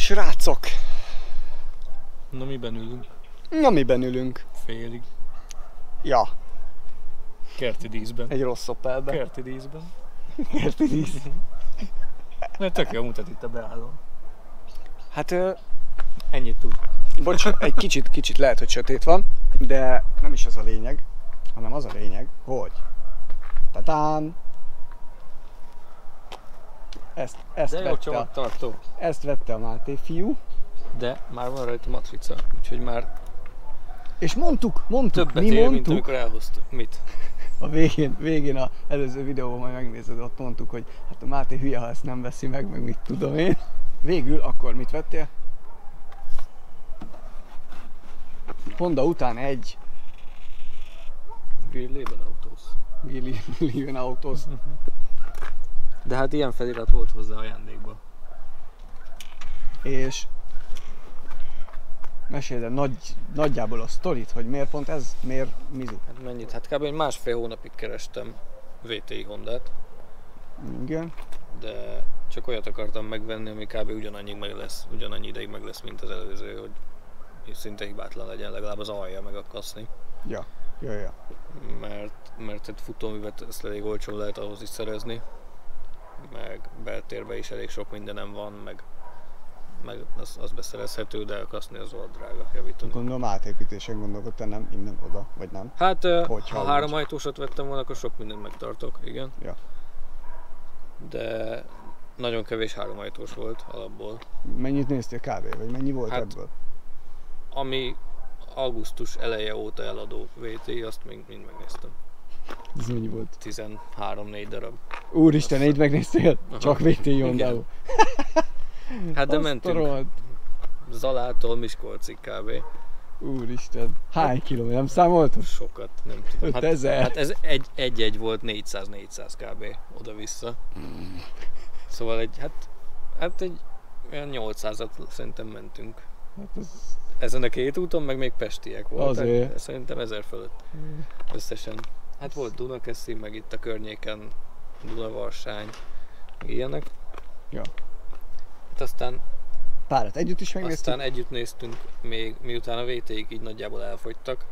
Srácok! Na miben ülünk? Na miben ülünk? Félig. Ja, Kerti díszben. egy rossz Opelbe. Kerti díszben. Kerti dísz. Mert tök jól mutat itt a beállón. Hát, Ennyit tud. bocs, egy kicsit lehet, hogy sötét van, de nem is ez a lényeg, hanem az a lényeg, hogy tatán! De jó csomagtartó. Ezt vette a Máté fiú, De már van rajta matrica, úgyhogy már és mondtuk, többet mi ér, mint mondtuk, amikor elhoztuk. Mit? a végén az előző videóban majd megnézed, ott mondtuk, hogy hát a Máté hülye, ha ezt nem veszi meg mit tudom én. Végül akkor mit vettél? Honda után egy Real Leben Autos. Leben Autos. De hát ilyen felirat volt hozzá ajándékban. És meséld el nagyjából a sztorit, hogy miért pont ez, miért Mizu. Hát mennyit? Hát kb. Egy másfél hónapig kerestem VTI Hondát, Igen. de csak olyat akartam megvenni, ami kb. Ugyanannyi ideig meg lesz, mint az előző, hogy szinte hibátlan legyen, legalább az alja meg a kaszni. Ja. Mert egy futóművet ezt elég olcsón lehet ahhoz is szerezni, meg beltérben is elég sok mindenem van, meg az beszerezhető, de a kaszni az volt drága javítani. Gondolom átépítésen gondolkodtál, nem innen oda, vagy nem? Hát Hogyha ha 3 ajtósat vettem volna, akkor sok mindent megtartok, igen. Ja. De nagyon kevés 3 ajtós volt alapból. Mennyit néztél kb. Vagy mennyi volt Hát, ebből? Ami augusztus eleje óta eladó VTI, azt mind megnéztem. Ez mennyi volt? 13-4 darab. Úristen, így megnéztél? Aha. Csak VTI Hondául. Hát de Azt mentünk a rohadt. Zalától Miskolcig kb. Úristen, hány kilométer? Nem számoltad? Sokat, nem tudom. 5000? Hát ez egy volt 400 kb. Oda-vissza. Szóval hát egy olyan 800-at szerintem mentünk. Hát ez... Ezen a 2 úton meg még pestiek voltak. Azért. Szerintem 1000 fölött összesen. Hát volt Dunakeszi, meg itt a környéken Dunavarsány, meg ilyenek. Ja. Hát aztán Párat együtt is megnéztük? Aztán együtt néztünk még, miután a VT-ik így nagyjából elfogytak.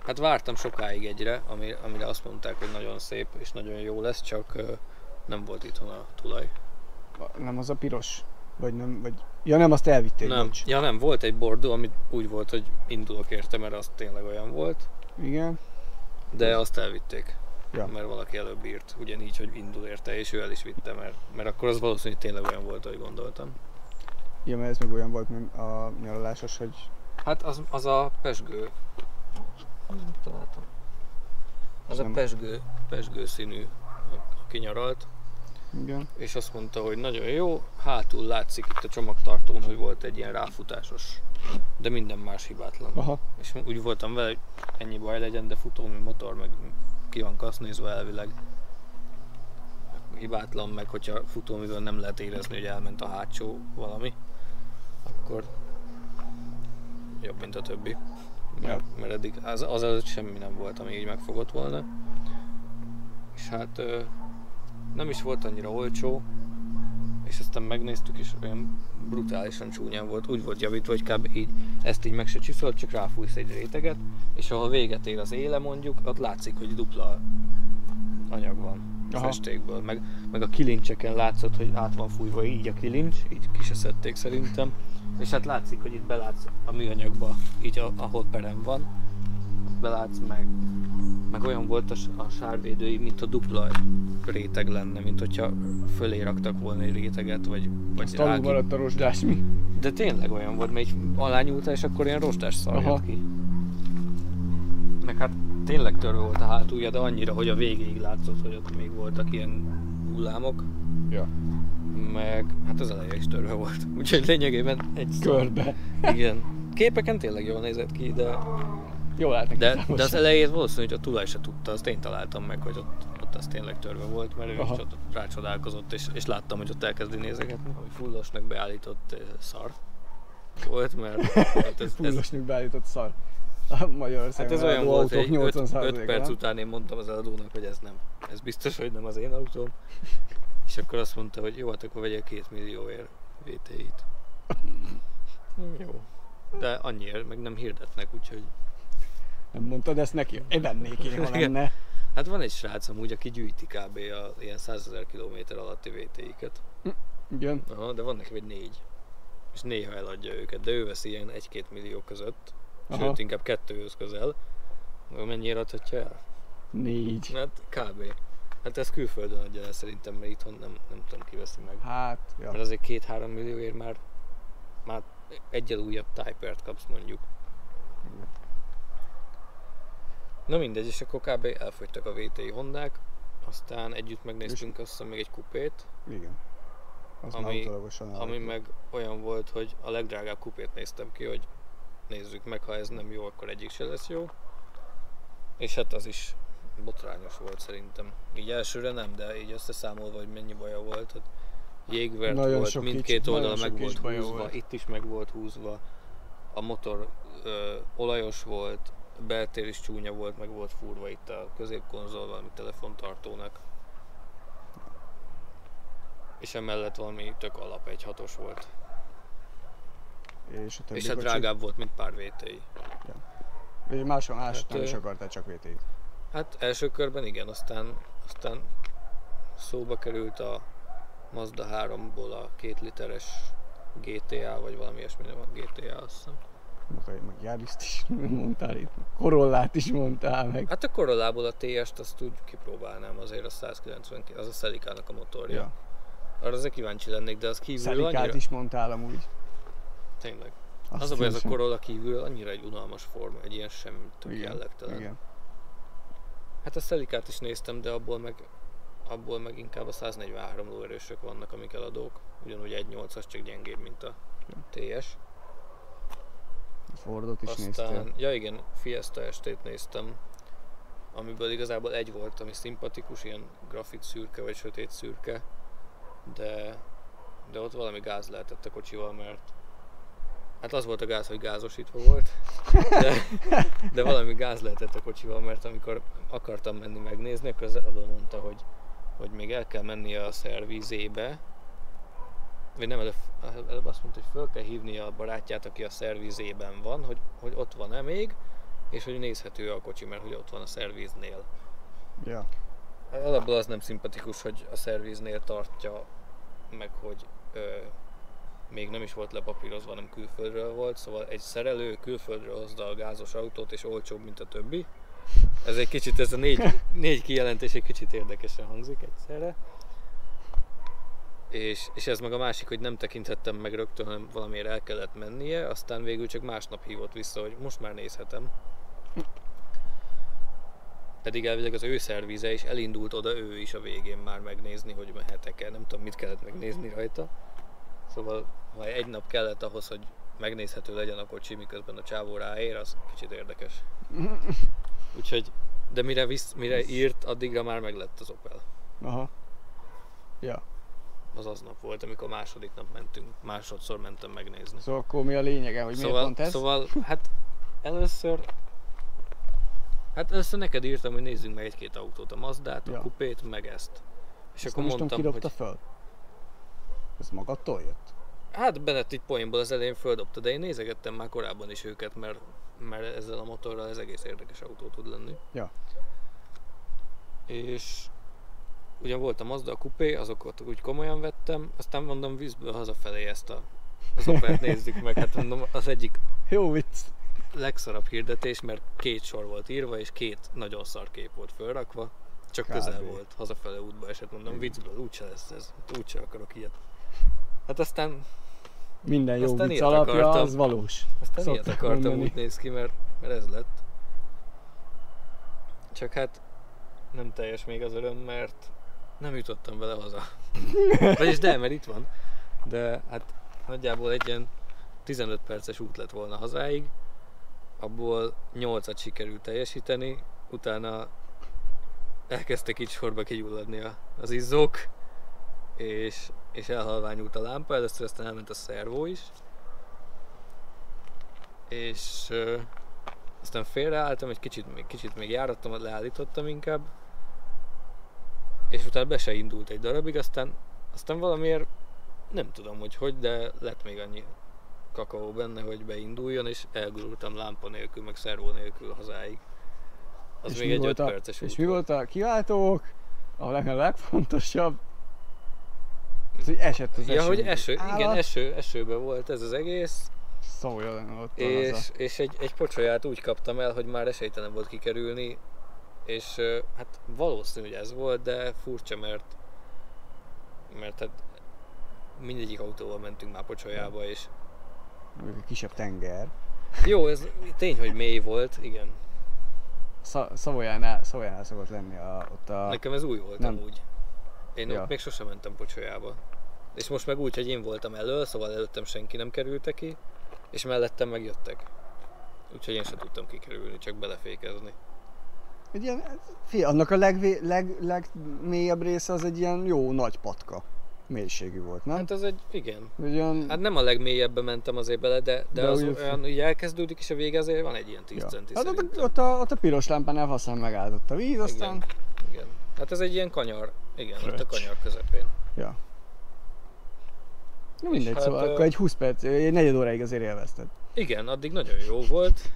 Hát vártam sokáig egyre, amire azt mondták, hogy nagyon szép és nagyon jó lesz, csak nem volt itthon a tulaj. Nem az a piros? Vagy nem, vagy... Ja nem, azt elvitték, Nem. bocs. Ja nem, volt egy bordó, ami úgy volt, hogy indulok érte, mert az tényleg olyan volt. Igen. De azt elvitték. Ja. Mert valaki előbb írt, ugyanígy, hogy indul érte, és ő el is vitte, mert akkor az valószínűleg tényleg olyan volt, ahogy gondoltam. Ja, mert ez meg olyan volt, mint a nyaralásos, hogy... Hát az a pezsgő. Mit találtam? Az a pezsgő színű, aki nyaralt. Igen. És azt mondta, hogy nagyon jó, hátul látszik itt a csomagtartón, hogy volt egy ilyen ráfutásos, de minden más hibátlan. Aha. És úgy voltam vele, hogy ennyi baj legyen, de futómű motor, meg ki van kasznézva elvileg. Hibátlan, meg hogyha futóművel nem lehet érezni, hogy elment a hátsó valami, akkor jobb, mint a többi. Mert eddig az előtt semmi nem volt, ami így megfogott volna. És hát nem is volt annyira olcsó, és aztán megnéztük, és olyan brutálisan csúnyán volt. Úgy volt javítva, hogy kb. Így ezt így meg se csiszolt, csak ráfújsz egy réteget, és ahol véget ér az éle mondjuk, ott látszik, hogy dupla anyag van a festékből. Meg a kilincseken látszott, hogy át van fújva így a kilincs, így ki se szedték szerintem. És hát látszik, hogy itt belátsz a műanyagba, így ahol perem van, belátsz meg olyan volt a sárvédői, mint a dupla réteg lenne, mint hogyha fölé raktak volna egy réteget, vagy Talul maradt a rozsdás mi? De tényleg olyan volt, mert így alányultál, és akkor ilyen rozsdás szar jött ki. Meg hát tényleg törve volt a hátulja, de annyira, hogy a végéig látszott, hogy ott még voltak ilyen hullámok. Ja. Meg hát az eleje is törve volt, úgyhogy lényegében egy körbe. Igen. Képeken tényleg jól nézett ki, de... Jól állt neki de az elejét valószínűleg, hogy a tulaj se tudta, azt én találtam meg, hogy ott az tényleg törve volt, mert ő is ott rácsodálkozott, és láttam, hogy ott elkezdi nézegetni, ami fullosnak beállított szar volt, mert... Hát fullosnak beállított szar. A Magyarországon hát ez olyan volt, hogy 5 perc nem? után én mondtam az eladónak, hogy ez nem. Ez biztos, hogy nem az én autóm. És akkor azt mondta, hogy jó, hát akkor vegyél 2 millióért VTI-t. De annyiért meg nem hirdetnek, úgyhogy... Nem mondtad ezt neki? Vennék én, ha lenne. Hát van egy srác amúgy, aki gyűjti kb. Ilyen 100 000 km alatti VT-ket. Igen. Aha, de van neki vagy 4. És néha eladja őket, de ő veszi ilyen 1-2 millió között. Aha. Sőt, inkább 2-höz közel. Mennyire adhatja el? 4. Hát kb. Hát ez külföldön adja el szerintem, mert itthon nem tudom ki veszi meg. Hát, ja. Mert azért 2-3 millióért már egyel újabb Type-ert kapsz mondjuk. Igen. Na mindegy, és akkor kb. Elfogytak a VTI Hondák, aztán együtt megnéztünk azt hiszem még egy kupét, Igen. Az ami meg olyan volt, hogy a legdrágább kupét néztem ki, hogy nézzük meg, ha ez nem jó, akkor egyik se lesz jó. És hát az is botrányos volt szerintem. Így elsőre nem, de így összeszámolva, hogy mennyi baja volt. Hát jégvert nagyon volt, mindkét oldal meg volt húzva, itt is meg volt húzva. A motor olajos volt, beltér is csúnya volt, meg volt fúrva itt a középkonzol valami telefontartónak. És emellett valami tök alap, egy 6-os volt. És hát drágább volt, mint pár VTI. Ja. És máson Hát, nem is akartál csak VTI-t. Hát első körben igen, aztán szóba került a Mazda 3-ból a 2 literes GTA, vagy valami ilyesmi, nem a GTA, azt hiszem. Meg Yariszt is mondtál itt, Corollát is mondtál meg. Hát a Corollából a TS-t azt úgy kipróbálnám, azért a 192, az a Celica-nak a motorja. Ja. Arra azért kíváncsi lennék, de az kívül Celicát annyira... is mondtál amúgy. Tényleg. Azt Az a baj, ez a hiszem. Corolla kívül annyira egy unalmas forma, egy ilyen sem tök jellegtelen. Igen. Hát a Celicát is néztem, de abból meg inkább a 143 lóerősök vannak, amik eladók. Ugyanúgy 1.8-as, csak gyengébb, mint a TS. A Fordot is Aztán, néztél. ja igen, Fiesta ST-t néztem, amiből igazából egy volt, ami szimpatikus, ilyen grafit szürke vagy sötét szürke, de ott valami gáz lehetett a kocsival, mert hát az volt a gáz, hogy gázosítva volt, de valami gáz lehetett a kocsival, mert amikor akartam menni megnézni, akkor az eladó mondta, hogy még el kell menni a szervizébe, vagy nem, előbb azt mondta, hogy föl kell hívni a barátját, aki a szervizében van, hogy ott van-e még, és hogy nézhető a kocsi, mert hogy ott van a szerviznél. Ja. Alapból az nem szimpatikus, hogy a szerviznél tartja, meg hogy még nem is volt lepapírozva, hanem külföldről volt, szóval egy szerelő külföldről hozza a gázos autót, és olcsóbb, mint a többi. Ez egy kicsit, ez a négy kijelentés egy kicsit érdekesen hangzik egyszerre. És ez meg a másik, hogy nem tekinthettem meg rögtön, hanem valamiért el kellett mennie, aztán végül csak másnap hívott vissza, hogy most már nézhetem. Pedig elvileg az ő szervize is elindult oda ő is a végén már megnézni, hogy mehetek-e, nem tudom mit kellett megnézni rajta. Szóval ha egy nap kellett ahhoz, hogy megnézhető legyen a kocsi, miközben a csávó ráér, az kicsit érdekes. Úgyhogy, de mire írt, addigra már meglett az Opel. Aha. Ja. Az aznap volt, amikor második nap mentünk, másodszor mentem megnézni. Szóval akkor mi a lényege, hogy miért pont ez? Szóval, hát először neked írtam, hogy nézzünk meg egy-két autót, a Mazdát, a Kupét, meg ezt. És ezt akkor mondtam, hogy... hogy... föl? Ez magadtól jött? Hát Bennett így poénból az elején földobta, de én nézegettem már korábban is őket, mert ezzel a motorral ez egész érdekes autó tud lenni. Ja. És ugyan volt a Mazda, a Coupé, azokat úgy komolyan vettem, aztán mondom vízből hazafelé az Opelt nézzük meg, hát mondom az egyik jó vicc. Legszarabb hirdetés, mert 2 sor volt írva, és 2 nagyon szar kép volt fölrakva, csak közel volt, hazafele útba esett, mondom viccből úgyse lesz ez, úgyse akarok ilyet. Hát aztán minden jó vicc alapja, az valós. Aztán ilyet akartam, úgy néz ki, mert ez lett. Csak hát nem teljes még az öröm, mert nem jutottam vele haza. Vagyis de, mert itt van. De hát nagyjából egy ilyen 15 perces út lett volna hazáig. Abból 8-at sikerült teljesíteni, utána elkezdtek így sorba kigyulladni az izzók, és elhalványult a lámpa, először aztán elment a szervó is, és aztán félreálltam, egy kicsit még járattam, leállítottam inkább, és utána be se indult egy darabig, aztán valamiért nem tudom hogy, de lett még annyi kakaó benne, hogy beinduljon, és elgurultam lámpa nélkül, meg szervó nélkül hazáig. Az és még egy 5 perces út. És mi volt a kiváltók? A legfontosabb? Ez, hogy esett az eső. Ja, hogy igen, esőbe volt ez az egész. Szóljon ott és egy pocsolyát úgy kaptam el, hogy már esélytelen volt kikerülni, és hát valószínű, hogy ez volt, de furcsa, mert hát mindegyik autóval mentünk már pocsolyába, és... Egy kisebb tenger. Jó, ez tény, hogy mély volt, igen. Szavolyánál szokott lenni ott a... Nekem ez új volt nem. amúgy. Én ott még sosem mentem pocsolyába. És most meg úgy, hogy én voltam elől, szóval előttem senki nem kerülte ki, és mellettem megjöttek. Úgyhogy én sem tudtam kikerülni, csak belefékezni. Egy ilyen, annak a legmélyebb része az egy ilyen jó nagy patka mélységű volt, nem? Hát az igen. Ugyan... Hát nem a legmélyebbre mentem azért bele, de az olyan, így elkezdődik, és a vége azért van egy ilyen 10 centi hát szerintem. ott a piros lámpánál aztán megálltott a víz, aztán... Igen. Hát ez egy ilyen kanyar. Igen, ott a kanyar közepén. Ja. Na mindegy, hát, szóval akkor egy 20 perc, egy negyed óráig azért élvezted. Igen, addig nagyon jó volt.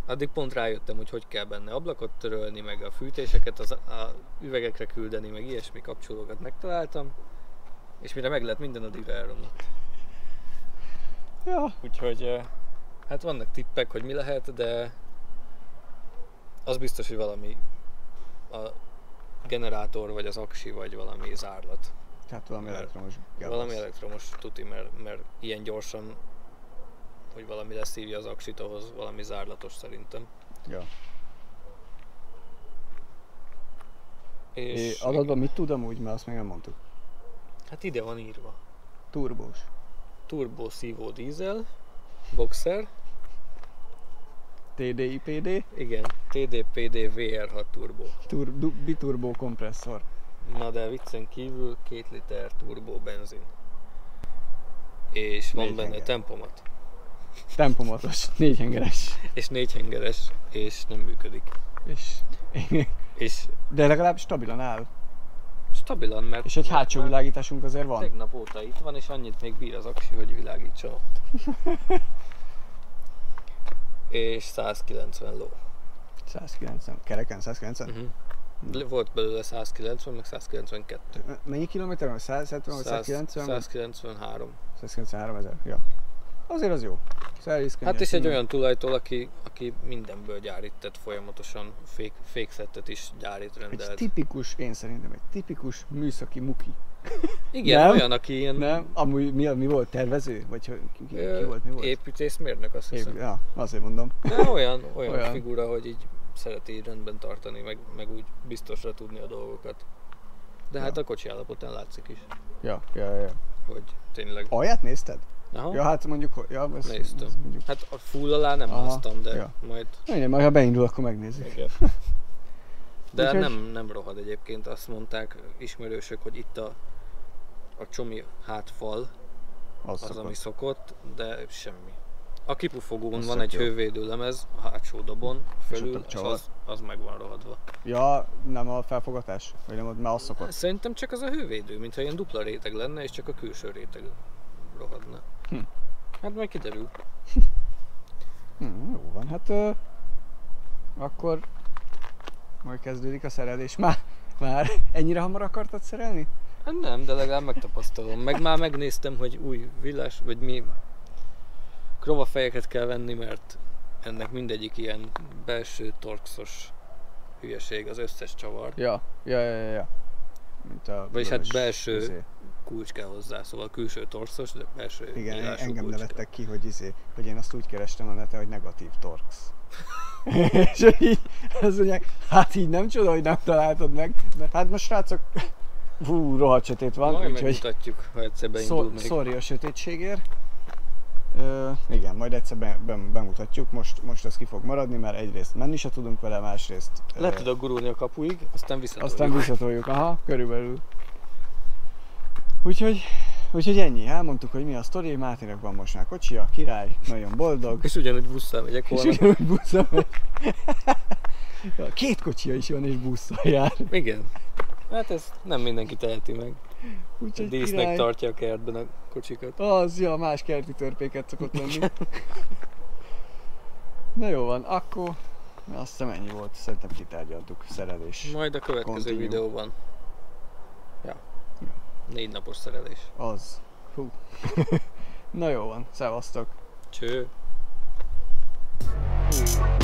Addig pont rájöttem, hogy kell benne ablakot törölni, meg a fűtéseket a üvegekre küldeni, meg ilyesmi kapcsolókat megtaláltam. És mire meg lett minden, addigra elromlott. Ja. Úgyhogy hát vannak tippek, hogy mi lehet, de az biztos, hogy valami a generátor, vagy az aksi, vagy valami zárlat. Tehát valami elektromos. Valami elektromos tuti, mert ilyen gyorsan, hogy valami leszívja az aksit, ahhoz valami zárlatos szerintem. Ja. És adatban mit tud amúgy, mert azt még nem mondtuk. Hát ide van írva. Turbós. Turbo szívó dízel, boxer. TDI PD. Igen, TDPD VR6 turbo. Biturbo kompresszor. Na de viccen kívül 2 liter turbo benzin. És van benne tempomat. Tempomatos, 4 hengeres. És 4 hengeres, és nem működik. De legalább stabilan áll. Stabilan, mert... És egy hátsó világításunk azért van. Tegnap óta itt van, és annyit még bír az aksi, hogy világítson ott. És 190 ló. 190, kereken 190? Uh-huh. Volt belőle 190, meg 192. Mennyi kilométer van? 170 vagy 190? 193. 193 ezer, ja. Azért az jó. Hát és egy olyan tulajtól, aki mindenből gyárít, tehát folyamatosan fékszettet is gyárít, rendelt. Egy tipikus, én szerintem egy tipikus műszaki muki. Igen, nem? Olyan, aki ilyen... Nem? Amúgy mi volt? Tervező? Vagy ki volt? Mi volt? Építészmérnök, azt hiszem. Ja, azért mondom. De olyan figura, hogy így szereti így rendben tartani, meg úgy biztosra tudni a dolgokat. De hát a kocsi állapotán látszik is. Ja. Hogy tényleg... Alját nézted? Aha. Ja, hát mondjuk, néztem. Mondjuk... Hát a full alá nem másztam, de majd... Majd ha beindul, akkor megnézzük. Igen. De nem rohad egyébként, azt mondták ismerősök, hogy itt a csomi hátfal az ami szokott, de semmi. A kipufogón van egy hővédő lemez a hátsó dobon fölül, és az meg van rohadva. Ja, nem a felfogatás? Vagy nem, már az szokott? Szerintem csak az a hővédő, mintha ilyen dupla réteg lenne, és csak a külső réteg rohadna. Hát majd kiderül. Jó van, hát akkor majd kezdődik a szerelés. Már ennyire hamar akartad szerelni? Hát nem, de legalább megtapasztalom. Meg már megnéztem, hogy új villás, vagy mi krovafejeket kell venni, mert ennek mindegyik ilyen belső torxos hülyeség, az összes csavar. Ja. Mint a vagyis hát belső kulcs kell hozzá, szóval külső torxos, de belső. Igen, engem nevettek ki, hogy én azt úgy kerestem a neten, hogy negatív torx. És így azt mondják, hát így nem csoda, hogy nem találtad meg, mert hát most srácok, rohadt sötét van. Majd megmutatjuk, ha egyszer beindul még. Sorry a sötétségért. Igen, majd egyszer bemutatjuk, most ez ki fog maradni, mert egyrészt menni se tudunk vele, másrészt... Le tudok gurulni a kapuig, aztán visszatoljuk. Aha, körülbelül. Úgyhogy ennyi, elmondtuk, hogy mi a sztori, Mátének van most már kocsia, király, nagyon boldog. És ugyanúgy busszal megyek holnap. Két kocsia is van és busszal jár. Igen, hát ez nem mindenki teheti meg. Úgyhogy Dísznek király. tartja a kertben a kocsikat. Az, ja, más kerti törpéket szokott lenni. Na jó van, akkor azt hiszem ennyi volt, szerintem kitárgyaltuk, szerelés. Majd a következő Continue. videóban. Ja. 4 napos szerelés. Az. Hú. Na jó van, szevasztok. Cső. Hú.